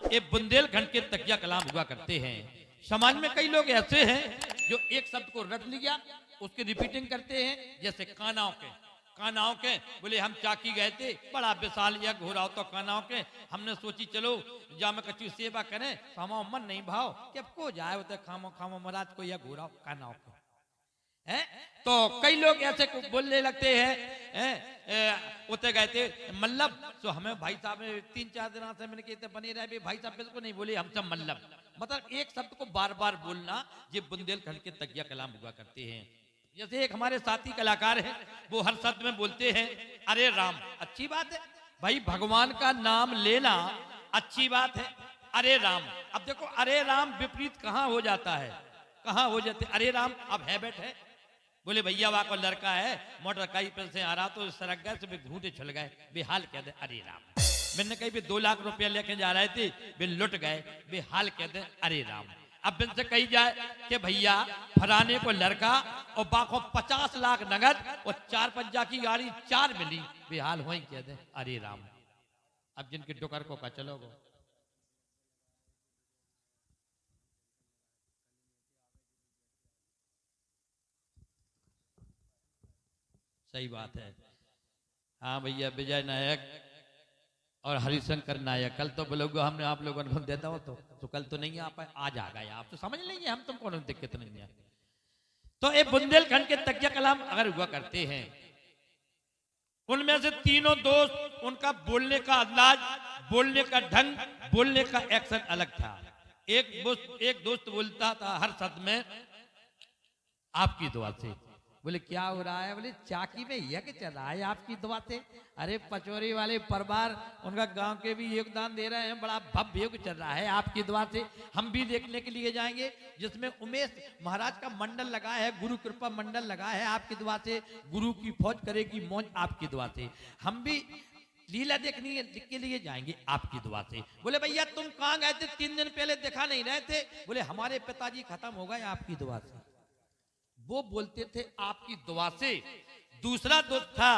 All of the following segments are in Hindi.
ये बुंदेलखंड के तकिया कलाम हुआ करते हैं। समाज में कई लोग ऐसे हैं जो एक शब्द को रट लिया, उसकी रिपीटिंग करते हैं। जैसे कानाओं के बोले हम चाकी गए थे, बड़ा विशाल या घोराव तो कानाओं के, हमने सोची चलो जामे कचू सेवा करें, खामो मन नहीं भाव कि अब को जाए होते खामो खामो महाराज को या घोराव कानाओं के हैं। तो कई लोग ऐसे बोलने लगते हैं, उते गए थे मल्लब, तो हमें भाई साहब 3-4 दिन से मैंने कहते बने रहे भाई साहब बिल्कुल नहीं बोले, हम सब मल्लब। मतलब एक शब्द को बार बार बोलना, ये बुंदेलखंड के तकिया कलाम हुआ करते हैं। जैसे एक हमारे साथी कलाकार हैं, वो हर शब्द में बोलते हैं अरे राम। अच्छी बात है भाई, भगवान का नाम लेना अच्छी बात है। अरे राम, अब देखो अरे राम विपरीत कहां हो जाता है, कहां हो जाते अरे राम। अब हैबिट है, बोले भैया वहां को लड़का है मोटर कहीं पर से आ रहा तो सड़क गए से घूटे छल गए, बेहाल कह दे अरे राम। मैंने कहीं भी 2 लाख रुपया लेके जा रहे थे, वे लुट गए, बेहाल कह दे अरे राम। अब इनसे कही जाए कि भैया फलाने को लड़का और बाको 50 लाख नगद और 4 पंजा की गाड़ी 4 मिली, बेहाल हो ही कह दे अरे राम। अब जिनके डुकर को का चलोगे, सही बात है। हाँ भैया विजय नायक और हरिशंकर नायक, कल तो बोलोगे हमने आप लोगों को देता हो तो कल तो नहीं आ पाए, आज आ गए आप तो समझ लेंगे, हम तुमको दिक्कत नहीं है। तो ये बुंदेलखंड के तकिया कलाम अगर हुआ करते हैं, उनमें से तीनों दोस्त, उनका बोलने का अंदाज, बोलने का ढंग, बोलने का एक्शन अलग था। एक दोस्त बोलता था हर शब्द में आपकी दुआ से। बोले क्या हो रहा है, बोले चाकी में यज्ञ चल रहा है आपकी दुआ से। अरे पचोरी वाले परिवार, उनका गांव के भी योगदान दे रहे हैं, बड़ा भव्य यज्ञ चल रहा है आपकी दुआ से। हम भी देखने के लिए जाएंगे, जिसमें उमेश महाराज का मंडल लगा है, गुरु कृपा मंडल लगा है आपकी दुआ से। गुरु की फौज करेगी मौज आपकी दुआ से। हम भी लीला देखने के लिए जाएंगे आपकी दुआ से। बोले भैया तुम कहाँ गए थे, 3 दिन पहले दिखा नहीं रहे थे। बोले हमारे पिताजी खत्म हो गए आपकी दुआ से। वो बोलते थे आपकी दुआ से। दूसरा दोस्त था,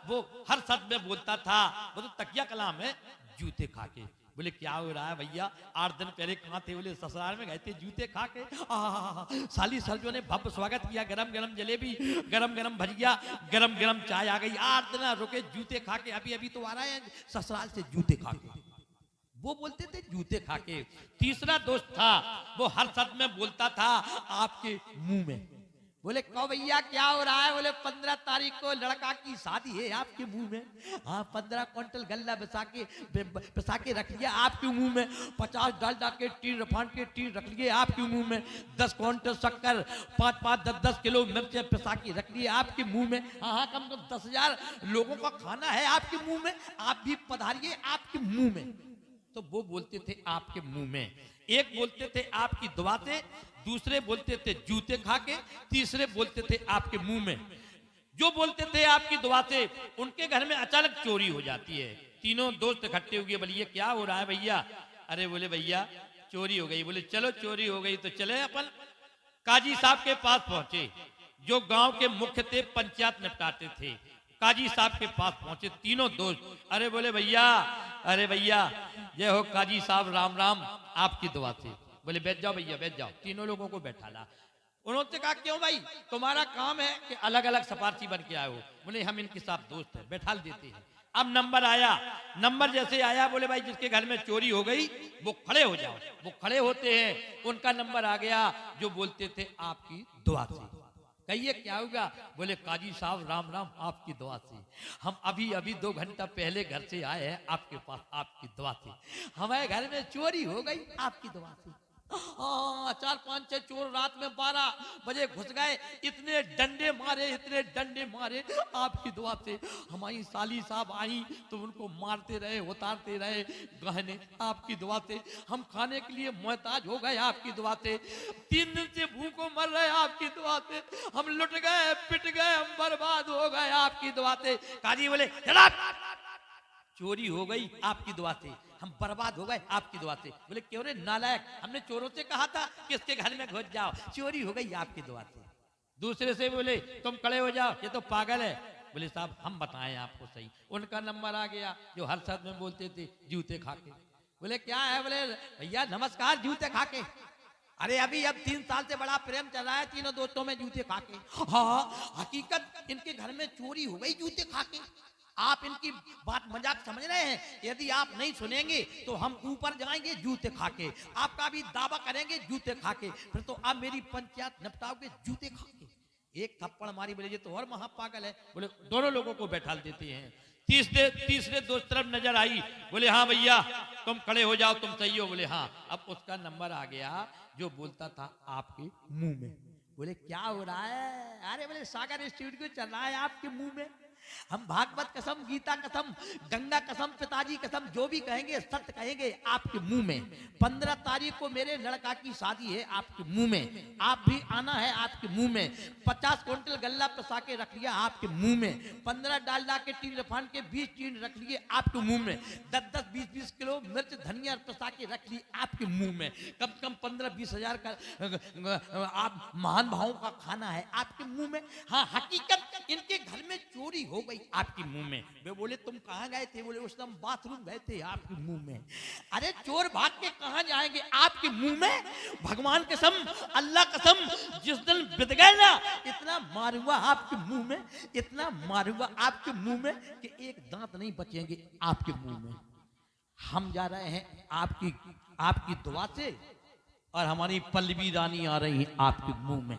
वो हर शब्द में बोलता था, वो तो तकिया कलाम है, जूते खा के। बोले क्या हो रहा है भैया, 8 दिन पहले कहाँ थे, बोले ससुराल में गए थे जूते खा के। साली सरजों ने भव्य स्वागत किया, गरम गरम जलेबी, गरम गरम भजिया, गरम गरम चाय आ गई। 8 दिन रुके जूते खा के, अभी अभी तो आ रहा है ससुराल से जूते खा के। वो बोलते थे जूते खा के। तीसरा दोस्त था, वो हर शब्द में बोलता था आपके मुंह में। बोले कहो भैया क्या हो रहा है, बोले 15 तारीख को लड़का की शादी है आपके मुंह में। हाँ 15 क्विंटल गल्ला पिसा के रख लिया आपके मुंह में, 50 डालडा के टीन रिफाइंड के टीन रख लिए आपके मुंह में, 10 क्विंटल शक्कर, 5-5 10-10 किलो मिर्च पिसा के रख लिए आपके मुंह में। हाँ कम से कम 10,000 लोगों का खाना है आपके मुंह में, आप भी पधारिए आपके मुंह में। तो वो बोलते थे आपके मुंह में। एक बोलते थे आपकी दुआ से, दूसरे बोलते थे जूते खा के, तीसरे बोलते थे आपके मुंह में। जो बोलते थे आपकी दुआ से, उनके घर में अचानक चोरी हो जाती है। तीनों दोस्त इकट्ठे हो गए, बोले ये क्या हो रहा है भैया। अरे बोले भैया चोरी हो गई। बोले चलो चोरी हो गई तो चले अपन काजी साहब के पास पहुंचे, जो गांव के मुख्य थे, पंचायत निपटाते थे। काजी साहब के पास पहुंचे तीनों दोस्त। अरे बोले भैया, अरे भैया जय हो काजी साहब, राम राम, आपकी दुआ से। बोले बैठ जाओ भैया बैठ जाओ। तीनों लोगों को बैठा ला। उन्होंने कहा क्यों भाई, तुम्हारा काम है कि अलग अलग सिफारशी बन के आए हो। बोले हम इनके साथ दोस्त हैं, बैठा देते हैं। अब नंबर आया, नंबर जैसे आया बोले भाई जिसके घर में चोरी हो गई वो खड़े हो जाओ। वो खड़े होते हैं, उनका नंबर आ गया, जो बोलते थे आपकी दुआ से। कहिए क्या होगा। बोले काजी साहब राम राम, आपकी दुआ से। हम अभी अभी 2 घंटा पहले घर से आए हैं आपके पास, आपकी दुआ से। हमारे घर में चोरी हो गई आपकी दुआ से। 4-5-6 चोर रात में 12 बजे घुस गए, इतने डंडे मारे, इतने डंडे मारे आपकी दुआ से। हमारी साली साहब आई तो उनको मारते रहे, उतारते रहे गहने आपकी दुआ से। हम खाने के लिए मोहताज हो गए आपकी दुआ से। 3 दिन से भूखों मर रहे आपकी दुआ से। हम लुट गए, पिट गए, हम बर्बाद हो गए आपकी दुआ से। काजी बोले चला, चोरी हो गई आपकी दुआ से, हम बर्बाद हो गए आपकी दुआ से। बोले क्यों रे नालायक, हमने चोरों से कहा था कि इसके घर में घुस जाओ, चोरी हो गई आपकी दुआ से। दूसरे से बोले तुम खड़े हो जाओ, ये तो पागल है। बोले साहब हम बताएं आपको सही। उनका नंबर आ गया, जो हर शब्द में बोलते थे जूते खा के। बोले क्या है? बोले भैया नमस्कार जूते खा के। अरे अभी अब 3 साल से बड़ा प्रेम चल रहा है तीनों दोस्तों में जूते खा के। हाँ हकीकत इनके घर में चोरी हो गई जूते खा के। आप इनकी बात मजाक समझ रहे हैं? यदि आप नहीं सुनेंगे तो हम ऊपर जाएंगे जूते खा के, आपका भी दावा करेंगे जूते खा के, फिर तो आप मेरी पंचायत निपटाओगे जूते खा के। एक थप्पड़ मारी। बोले ये तो और महापागल है। बोले दोनों लोगों को बैठा देते हैं। तीसरे दोस्त तरफ नजर आई। बोले हाँ भैया तुम खड़े हो जाओ, तुम सही हो। बोले हाँ। अब उसका नंबर आ गया जो बोलता था आपके मुंह में। बोले क्या हो रहा है? अरे बोले सागर स्टूडियो चल रहा है आपके मुंह में। हम भागवत कसम, गीता कसम, गंगा कसम, पिताजी कसम, जो भी कहेंगे सत्य कहेंगे आपके मुंह में। 15 तारीख को मेरे लड़का की शादी है आपके मुंह में, आप भी आना है आपके मुंह में। 50 क्विंटल गल्ला पसा के रख लिया आपके मुंह में। 15 डालडा के टीन रिफाइंड के 20 टीन रख लिए आपके मुंह में। 10-10, 20-20 किलो मिर्च धनिया पसा के रख ली आपके मुंह में। कम से कम 15-20 हजार का आप महान भावों का खाना है आपके मुंह में। हाँ हकीकत इनके घर में चोरी हो गई आपके मुंह में। वे बोले तुम कहां गए थे? बोले उस समय बाथरूम गए थे आपके मुंह में। अरे चोर भाग के कहां जाएंगे आपके मुंह में? भगवान कसम, अल्लाह कसम, जिस दिन बित गए ना इतना मारूंगा आपके मुंह में, इतना मारूंगा आपके मुंह में कि एक दांत नहीं बचेंगे आपके मुंह में। हम जा रहे हैं आपकी दुआ से और हमारी पल्लवी रानी आ रही है आपके मुंह में।